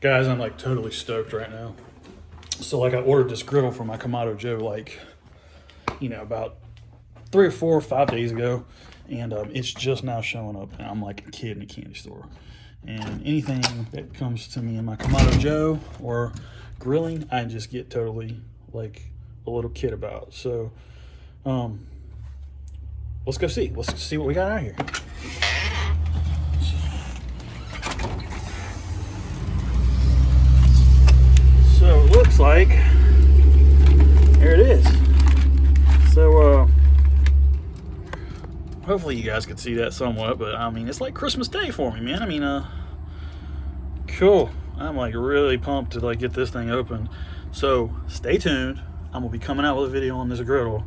Guys, I'm like totally stoked right now. So like I ordered this griddle from my Kamado Joe like, about 3 or 4 or 5 days ago. And it's just now showing up. And I'm like a kid in a candy store. And anything that comes to me in my Kamado Joe or grilling, I just get totally like a little kid about. So let's go see. Let's see what we got out here. So it looks like, there it is. So hopefully you guys can see that somewhat, but I mean, it's like Christmas Day for me, man. I mean, cool. I'm like really pumped to like get this thing open. So stay tuned. I'm gonna be coming out with a video on this griddle,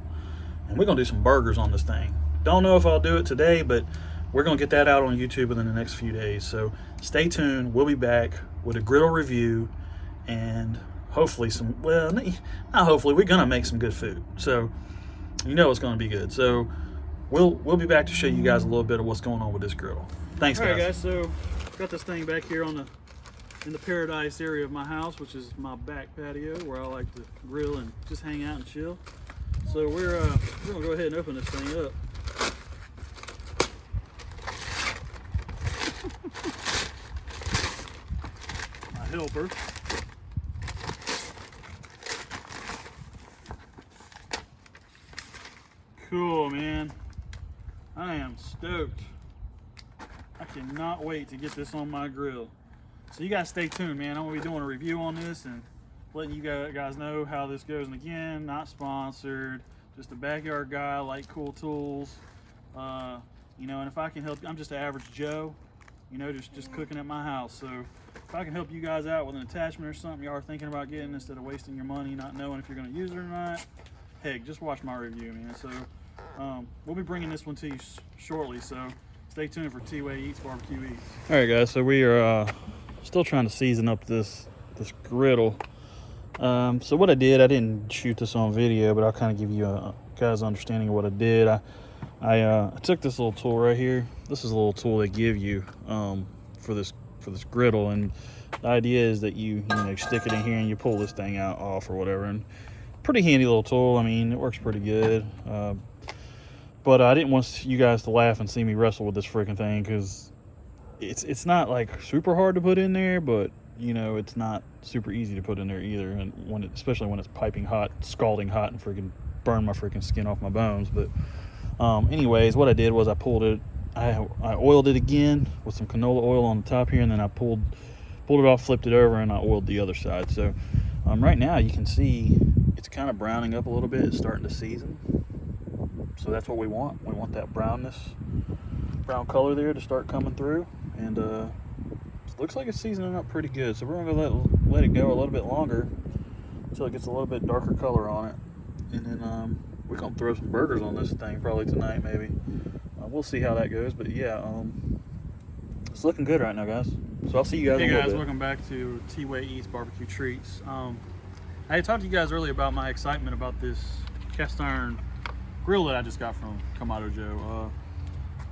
and we're gonna do some burgers on this thing. Don't know if I'll do it today, but we're gonna get that out on YouTube within the next few days. So stay tuned. We'll be back with a griddle review and hopefully some, well, not hopefully, we're gonna make some good food. So you know it's gonna be good. So we'll be back to show you guys a little bit of what's going on with this griddle. Thanks, guys. All right, guys. So got this thing back here in the paradise area of my house, which is my back patio where I like to grill and just hang out and chill. So we're gonna go ahead and open this thing up. My helper. Cool, man. I am stoked. I cannot wait to get this on my grill. So you guys stay tuned, man. I'm gonna be doing a review on this and letting you guys know how this goes. And again, not sponsored, just a backyard guy, like cool tools. And if I can help, I'm just an average Joe, just cooking at my house. So if I can help you guys out with an attachment or something you are thinking about getting instead of wasting your money, not knowing if you're gonna use it or not, heck, just watch my review, man. So we'll be bringing this one to you shortly, so stay tuned for T-Way Eats Barbecue Eats. All right, guys, so we are still trying to season up this griddle. So what I didn't shoot this on video, but I'll kind of give you a guys understanding of what I did. I took this little tool right here. This is a little tool they give you for this griddle, and the idea is that you stick it in here and you pull this thing out off or whatever. And pretty handy little tool. I mean, it works pretty good. But I didn't want you guys to laugh and see me wrestle with this freaking thing, because it's not like super hard to put in there, but it's not super easy to put in there either. And especially when it's piping hot, scalding hot, and freaking burn my freaking skin off my bones. But anyways, what I did was I pulled it. I oiled it again with some canola oil on the top here, and then I pulled it off, flipped it over, and I oiled the other side. So right now you can see it's kind of browning up a little bit. It's starting to season. So that's what we want. We want that brown color there to start coming through. And it looks like it's seasoning up pretty good. So we're gonna let it go a little bit longer until it gets a little bit darker color on it. And then we're gonna throw some burgers on this thing probably tonight, maybe. We'll see how that goes. But yeah, it's looking good right now, guys. So I'll see you guys in a little bit. Hey guys, welcome back to T-Way Eats Barbecue Treats. I had talked to you guys earlier about my excitement about this cast iron grill that I just got from Kamado Joe.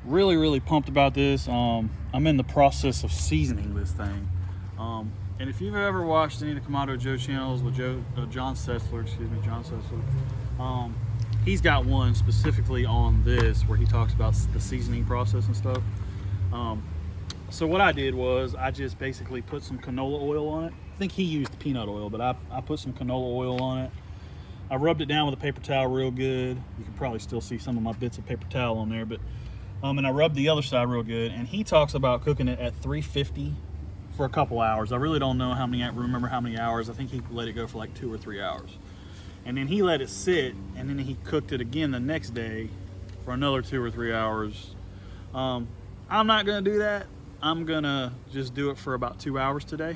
Really pumped about this. I'm in the process of seasoning this thing. And if you've ever watched any of the Kamado Joe channels with John Sessler, he's got one specifically on this where he talks about the seasoning process and stuff. So what I did was I just basically put some canola oil on it. I think he used peanut oil, but I put some canola oil on it. I rubbed it down with a paper towel real good. You can probably still see some of my bits of paper towel on there, but and I rubbed the other side real good. And he talks about cooking it at 350 for a couple hours. I really don't know remember how many hours. I think he let it go for like 2 or 3 hours. And then he let it sit, and then he cooked it again the next day for another 2 or 3 hours. I'm not gonna do that. I'm gonna just do it for about 2 hours today.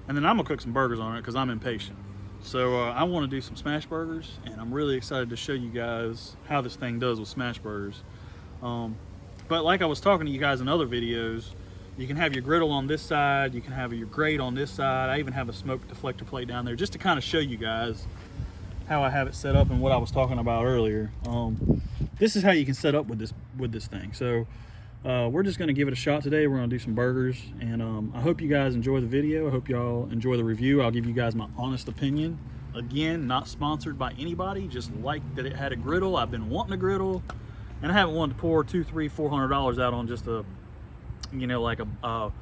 And then I'm gonna cook some burgers on it because I'm impatient. So I want to do some smash burgers, and I'm really excited to show you guys how this thing does with smash burgers. But like I was talking to you guys in other videos, you can have your griddle on this side, you can have your grate on this side. I even have a smoke deflector plate down there just to kind of show you guys how I have it set up and what I was talking about earlier. This is how you can set up with this thing. So we're just going to give it a shot today. We're going to do some burgers, and I hope you guys enjoy the video. I hope y'all enjoy the review. I'll give you guys my honest opinion. Again, not sponsored by anybody, just like that it had a griddle. I've been wanting a griddle, and I haven't wanted to pour $200, $300, $400 out on just a, you know, like on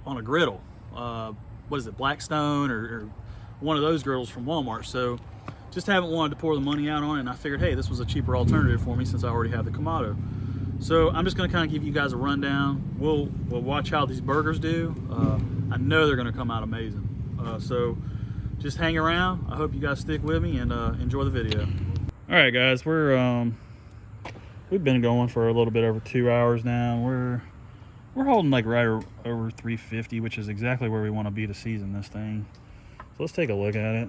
a griddle. What is it, Blackstone or one of those griddles from Walmart. So just haven't wanted to pour the money out on it, and I figured, hey, this was a cheaper alternative for me since I already have the Kamado. So I'm just going to kind of give you guys a rundown. We'll watch how these burgers do. I know they're going to come out amazing. So just hang around. I hope you guys stick with me and enjoy the video. All right, guys, we've been going for a little bit over 2 hours now. We're holding like right over 350, which is exactly where we want to be to season this thing. So let's take a look at it.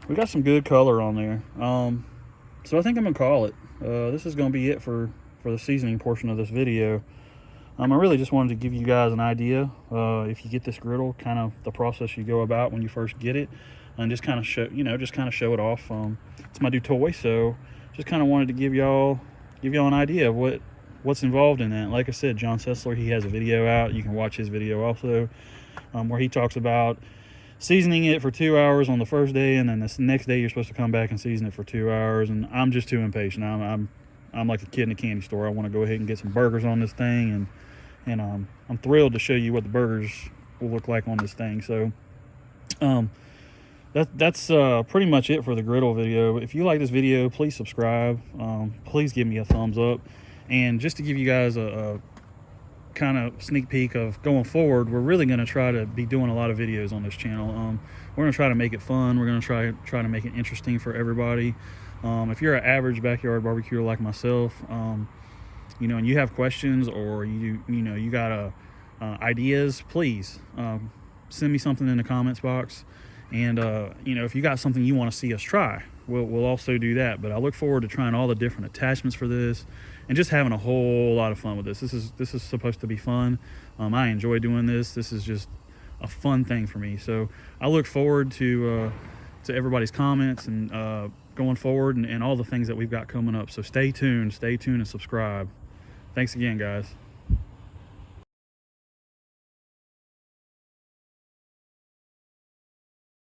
We got some good color on there. So I think I'm gonna call it. This is gonna be it for the seasoning portion of this video. I really just wanted to give you guys an idea, if you get this griddle, kind of the process you go about when you first get it, and just kind of show, show it off. It's my new toy, so just kind of wanted to give y'all an idea of what's involved in that. Like I said, John Sessler, he has a video out. You can watch his video also, where he talks about seasoning it for 2 hours on the first day, and then this next day you're supposed to come back and season it for 2 hours. And I'm just too impatient. I'm like a kid in a candy store. I want to go ahead and get some burgers on this thing, and I'm thrilled to show you what the burgers will look like on this thing. So that's pretty much it for the griddle video. If you like this video, please subscribe. Please give me a thumbs up. And just to give you guys a kind of sneak peek of going forward, we're really going to try to be doing a lot of videos on this channel. We're going to try to make it fun. We're going to try to make it interesting for everybody. If you're an average backyard barbecuer like myself, and you have questions, or you got ideas, please send me something in the comments box. And if you got something you want to see us try, we'll also do that. But I look forward to trying all the different attachments for this, and just having a whole lot of fun with this. This is supposed to be fun. I enjoy doing this. This is just a fun thing for me. So I look forward to everybody's comments and going forward, and all the things that we've got coming up. So stay tuned and subscribe. Thanks again, guys.